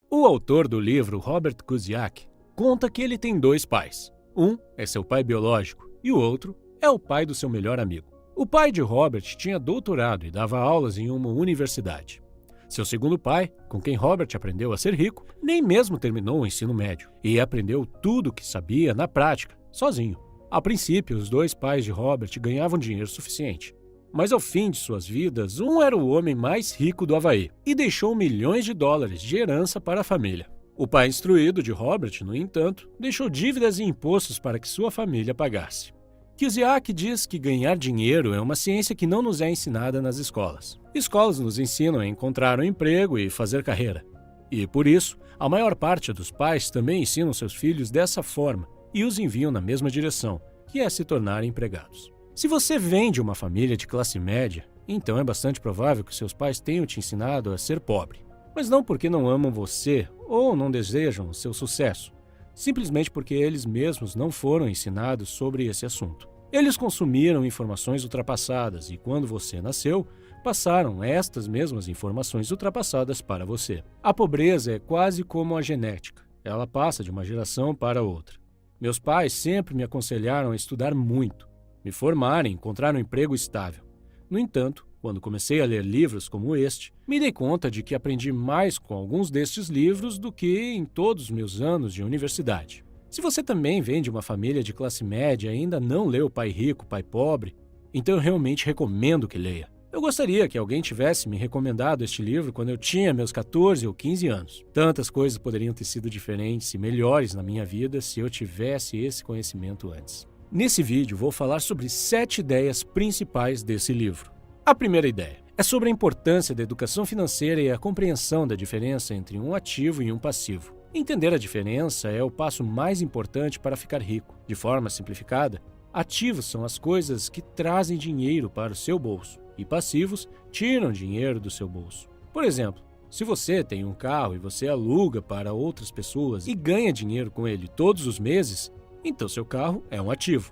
O autor do livro, Robert Kuzniak, conta que ele tem dois pais. Um é seu pai biológico e o outro é o pai do seu melhor amigo. O pai de Robert tinha doutorado e dava aulas em uma universidade. Seu segundo pai, com quem Robert aprendeu a ser rico, nem mesmo terminou o ensino médio e aprendeu tudo o que sabia na prática, sozinho. A princípio, os dois pais de Robert ganhavam dinheiro suficiente. Mas ao fim de suas vidas, um era o homem mais rico do Havaí e deixou milhões de dólares de herança para a família. O pai instruído de Robert, no entanto, deixou dívidas e impostos para que sua família pagasse. Kuzniak diz que ganhar dinheiro é uma ciência que não nos é ensinada nas escolas. Escolas nos ensinam a encontrar um emprego e fazer carreira. E, por isso, a maior parte dos pais também ensinam seus filhos dessa forma e os enviam na mesma direção, que é se tornarem empregados. Se você vem de uma família de classe média, então é bastante provável que seus pais tenham te ensinado a ser pobre. Mas não porque não amam você ou não desejam seu sucesso, simplesmente porque eles mesmos não foram ensinados sobre esse assunto. Eles consumiram informações ultrapassadas e, quando você nasceu, passaram estas mesmas informações ultrapassadas para você. A pobreza é quase como a genética. Ela passa de uma geração para outra. Meus pais sempre me aconselharam a estudar muito, me formar e encontrar um emprego estável. No entanto, quando comecei a ler livros como este, me dei conta de que aprendi mais com alguns destes livros do que em todos os meus anos de universidade. Se você também vem de uma família de classe média e ainda não leu Pai Rico, Pai Pobre, então eu realmente recomendo que leia. Eu gostaria que alguém tivesse me recomendado este livro quando eu tinha meus 14 ou 15 anos. Tantas coisas poderiam ter sido diferentes e melhores na minha vida se eu tivesse esse conhecimento antes. Nesse vídeo, vou falar sobre 7 ideias principais desse livro. A primeira ideia é sobre a importância da educação financeira e a compreensão da diferença entre um ativo e um passivo. Entender a diferença é o passo mais importante para ficar rico. De forma simplificada, ativos são as coisas que trazem dinheiro para o seu bolso e passivos tiram dinheiro do seu bolso. Por exemplo, se você tem um carro e você aluga para outras pessoas e ganha dinheiro com ele todos os meses, então seu carro é um ativo.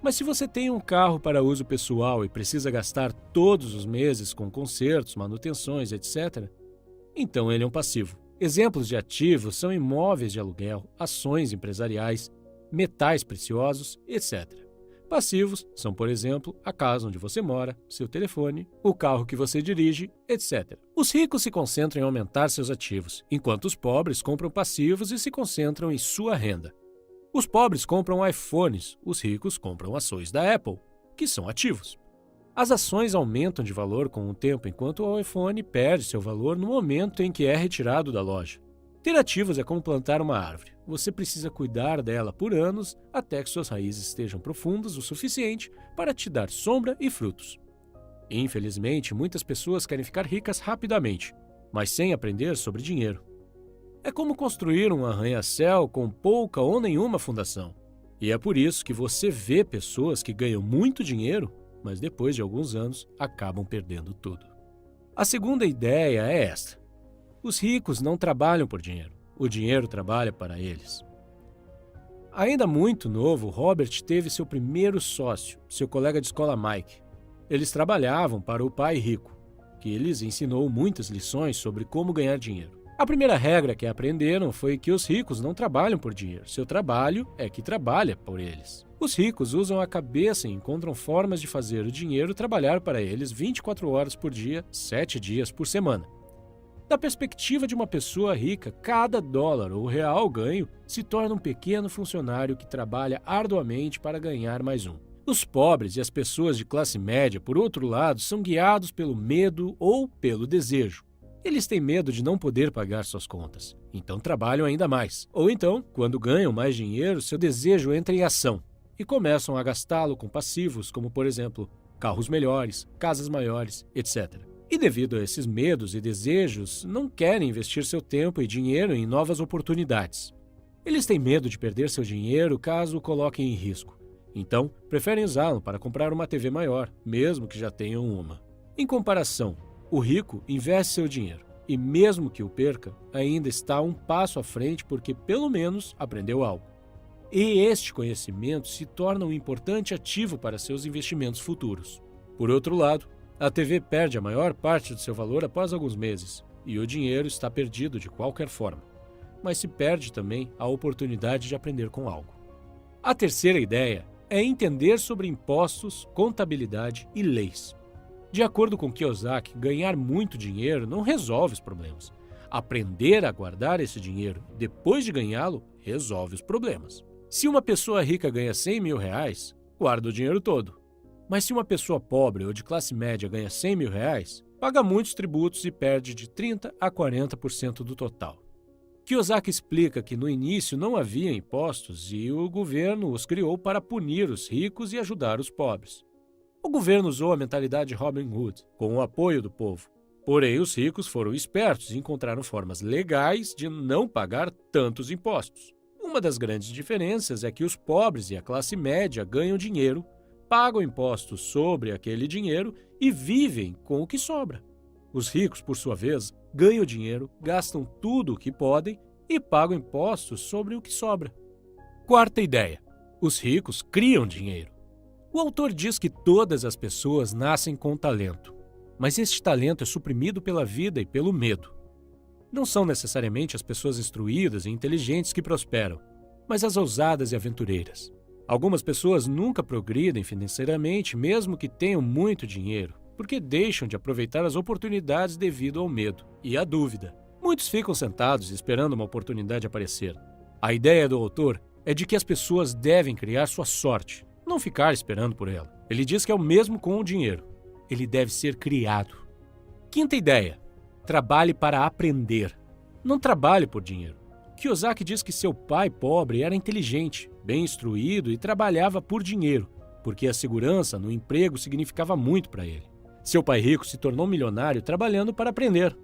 Mas se você tem um carro para uso pessoal e precisa gastar todos os meses com consertos, manutenções, etc., então ele é um passivo. Exemplos de ativos são imóveis de aluguel, ações empresariais, metais preciosos, etc. Passivos são, por exemplo, a casa onde você mora, seu telefone, o carro que você dirige, etc. Os ricos se concentram em aumentar seus ativos, enquanto os pobres compram passivos e se concentram em sua renda. Os pobres compram iPhones, os ricos compram ações da Apple, que são ativos. As ações aumentam de valor com o tempo, enquanto o iPhone perde seu valor no momento em que é retirado da loja. Ter ativos é como plantar uma árvore. Você precisa cuidar dela por anos até que suas raízes estejam profundas o suficiente para te dar sombra e frutos. Infelizmente, muitas pessoas querem ficar ricas rapidamente, mas sem aprender sobre dinheiro. É como construir um arranha-céu com pouca ou nenhuma fundação. E é por isso que você vê pessoas que ganham muito dinheiro, mas depois de alguns anos acabam perdendo tudo. A segunda ideia é esta: os ricos não trabalham por dinheiro, o dinheiro trabalha para eles. Ainda muito novo, Robert teve seu primeiro sócio, seu colega de escola Mike. Eles trabalhavam para o pai rico, que lhes ensinou muitas lições sobre como ganhar dinheiro. A primeira regra que aprenderam foi que os ricos não trabalham por dinheiro, seu trabalho é que trabalha por eles. Os ricos usam a cabeça e encontram formas de fazer o dinheiro trabalhar para eles 24 horas por dia, 7 dias por semana. Da perspectiva de uma pessoa rica, cada dólar ou real ganho se torna um pequeno funcionário que trabalha arduamente para ganhar mais um. Os pobres e as pessoas de classe média, por outro lado, são guiados pelo medo ou pelo desejo. Eles têm medo de não poder pagar suas contas, então trabalham ainda mais. Ou então, quando ganham mais dinheiro, seu desejo entra em ação e começam a gastá-lo com passivos, como, por exemplo, carros melhores, casas maiores, etc. E devido a esses medos e desejos, não querem investir seu tempo e dinheiro em novas oportunidades. Eles têm medo de perder seu dinheiro caso o coloquem em risco. Então, preferem usá-lo para comprar uma TV maior, mesmo que já tenham uma. Em comparação, o rico investe seu dinheiro e, mesmo que o perca, ainda está um passo à frente porque, pelo menos, aprendeu algo. E este conhecimento se torna um importante ativo para seus investimentos futuros. Por outro lado, a TV perde a maior parte do seu valor após alguns meses e o dinheiro está perdido de qualquer forma. mas se perde também a oportunidade de aprender com algo. A terceira ideia é entender sobre impostos, contabilidade e leis. De acordo com Kiyosaki, ganhar muito dinheiro não resolve os problemas. Aprender a guardar esse dinheiro depois de ganhá-lo resolve os problemas. Se uma pessoa rica ganha 100 mil reais, guarda o dinheiro todo. Mas se uma pessoa pobre ou de classe média ganha 100 mil reais, paga muitos tributos e perde de 30% a 40% do total. Kiyosaki explica que no início não havia impostos e o governo os criou para punir os ricos e ajudar os pobres. O governo usou a mentalidade Robin Hood, com o apoio do povo. Porém, os ricos foram espertos e encontraram formas legais de não pagar tantos impostos. Uma das grandes diferenças é que os pobres e a classe média ganham dinheiro, pagam impostos sobre aquele dinheiro e vivem com o que sobra. Os ricos, por sua vez, ganham dinheiro, gastam tudo o que podem e pagam impostos sobre o que sobra. Quarta ideia: os ricos criam dinheiro. O autor diz que todas as pessoas nascem com talento, mas este talento é suprimido pela vida e pelo medo. Não são necessariamente as pessoas instruídas e inteligentes que prosperam, mas as ousadas e aventureiras. Algumas pessoas nunca progridem financeiramente, mesmo que tenham muito dinheiro, porque deixam de aproveitar as oportunidades devido ao medo e à dúvida. Muitos ficam sentados esperando uma oportunidade aparecer. A ideia do autor é de que as pessoas devem criar sua sorte, não ficar esperando por ela. Ele diz que é o mesmo com o dinheiro. Ele deve ser criado. Quinta ideia: trabalhe para aprender. Não trabalhe por dinheiro. Kiyosaki diz que seu pai pobre era inteligente, bem instruído e trabalhava por dinheiro, porque a segurança no emprego significava muito para ele. Seu pai rico se tornou milionário trabalhando para aprender.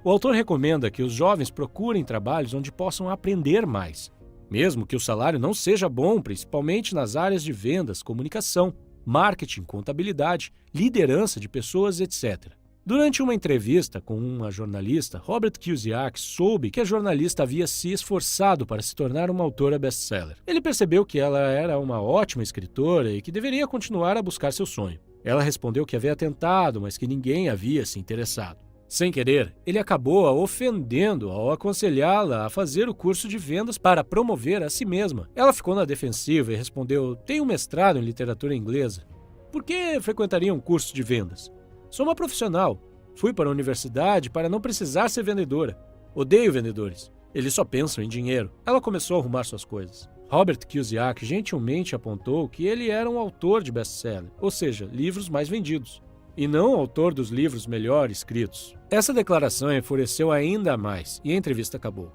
O autor recomenda que os jovens procurem trabalhos onde possam aprender mais, mesmo que o salário não seja bom, principalmente nas áreas de vendas, comunicação, marketing, contabilidade, liderança de pessoas, etc. Durante uma entrevista com uma jornalista, Robert Kiyosaki soube que a jornalista havia se esforçado para se tornar uma autora best-seller. Ele percebeu que ela era uma ótima escritora e que deveria continuar a buscar seu sonho. Ela respondeu que havia tentado, mas que ninguém havia se interessado. Sem querer, ele acabou a ofendendo ao aconselhá-la a fazer o curso de vendas para promover a si mesma. Ela ficou na defensiva e respondeu: tenho um mestrado em literatura inglesa. Por que frequentaria um curso de vendas? Sou uma profissional. Fui para a universidade para não precisar ser vendedora. Odeio vendedores. Eles só pensam em dinheiro. Ela começou a arrumar suas coisas. Robert Kiyosaki gentilmente apontou que ele era um autor de best-seller, ou seja, livros mais vendidos, e não autor dos livros melhor escritos. Essa declaração enfureceu ainda mais e a entrevista acabou.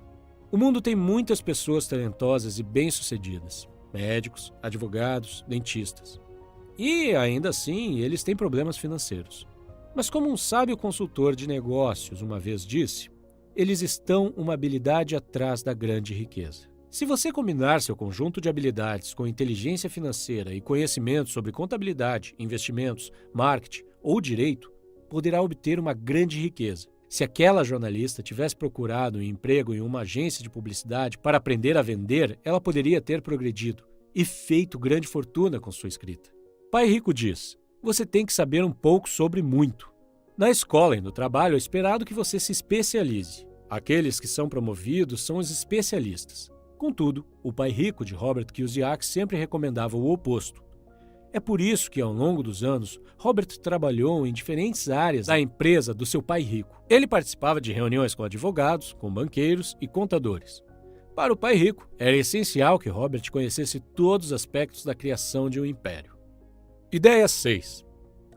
O mundo tem muitas pessoas talentosas e bem-sucedidas, médicos, advogados, dentistas. E, ainda assim, eles têm problemas financeiros. Mas como um sábio consultor de negócios uma vez disse, eles estão uma habilidade atrás da grande riqueza. Se você combinar seu conjunto de habilidades com inteligência financeira e conhecimento sobre contabilidade, investimentos, marketing ou direito, poderá obter uma grande riqueza. Se aquela jornalista tivesse procurado um emprego em uma agência de publicidade para aprender a vender, ela poderia ter progredido e feito grande fortuna com sua escrita. Pai Rico diz: você tem que saber um pouco sobre muito. Na escola e no trabalho é esperado que você se especialize. Aqueles que são promovidos são os especialistas. Contudo, o Pai Rico de Robert Kiyosaki sempre recomendava o oposto. É por isso que, ao longo dos anos, Robert trabalhou em diferentes áreas da empresa do seu pai rico. Ele participava de reuniões com advogados, com banqueiros e contadores. Para o Pai Rico, era essencial que Robert conhecesse todos os aspectos da criação de um império. Ideia 6.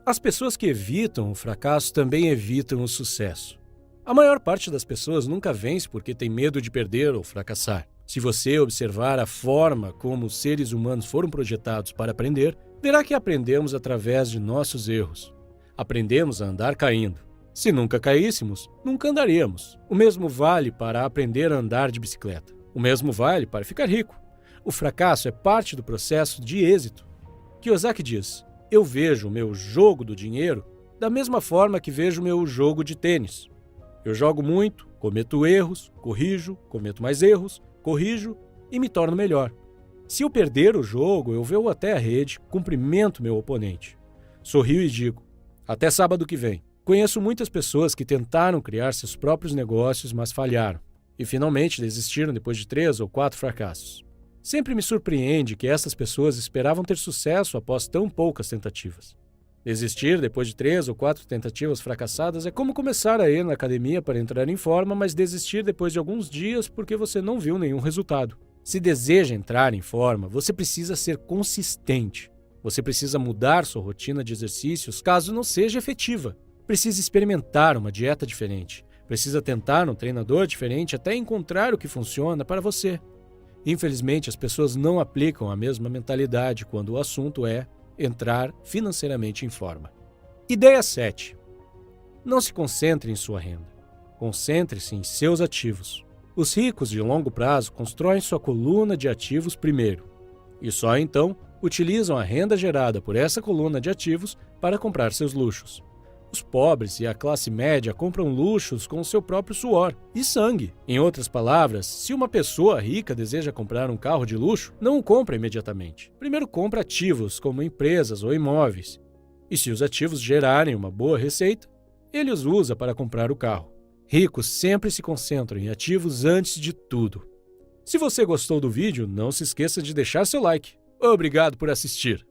As pessoas que evitam o fracasso também evitam o sucesso. A maior parte das pessoas nunca vence porque tem medo de perder ou fracassar. Se você observar a forma como os seres humanos foram projetados para aprender, verá que aprendemos através de nossos erros. Aprendemos a andar caindo. Se nunca caíssemos, nunca andaríamos. O mesmo vale para aprender a andar de bicicleta. O mesmo vale para ficar rico. O fracasso é parte do processo de êxito. Kiyosaki diz: eu vejo o meu jogo do dinheiro da mesma forma que vejo o meu jogo de tênis. Eu jogo muito, cometo erros, corrijo, cometo mais erros, corrijo e me torno melhor. Se eu perder o jogo, eu vou até a rede, cumprimento meu oponente. Sorrio e digo: até sábado que vem. Conheço muitas pessoas que tentaram criar seus próprios negócios, mas falharam. e finalmente desistiram depois de 3 ou 4 fracassos. Sempre me surpreende que essas pessoas esperavam ter sucesso após tão poucas tentativas. Desistir depois de 3 ou 4 tentativas fracassadas é como começar a ir na academia para entrar em forma, mas desistir depois de alguns dias porque você não viu nenhum resultado. Se deseja entrar em forma, você precisa ser consistente. Você precisa mudar sua rotina de exercícios caso não seja efetiva. Precisa experimentar uma dieta diferente. Precisa tentar um treinador diferente até encontrar o que funciona para você. Infelizmente, as pessoas não aplicam a mesma mentalidade quando o assunto é entrar financeiramente em forma. Ideia 7. Não se concentre em sua renda. Concentre-se em seus ativos. Os ricos de longo prazo constroem sua coluna de ativos primeiro, e só então utilizam a renda gerada por essa coluna de ativos para comprar seus luxos. Os pobres e a classe média compram luxos com o seu próprio suor e sangue. Em outras palavras, se uma pessoa rica deseja comprar um carro de luxo, não o compra imediatamente. Primeiro compra ativos, como empresas ou imóveis. E se os ativos gerarem uma boa receita, ele os usa para comprar o carro. Ricos sempre se concentram em ativos antes de tudo. Se você gostou do vídeo, não se esqueça de deixar seu like. Obrigado por assistir!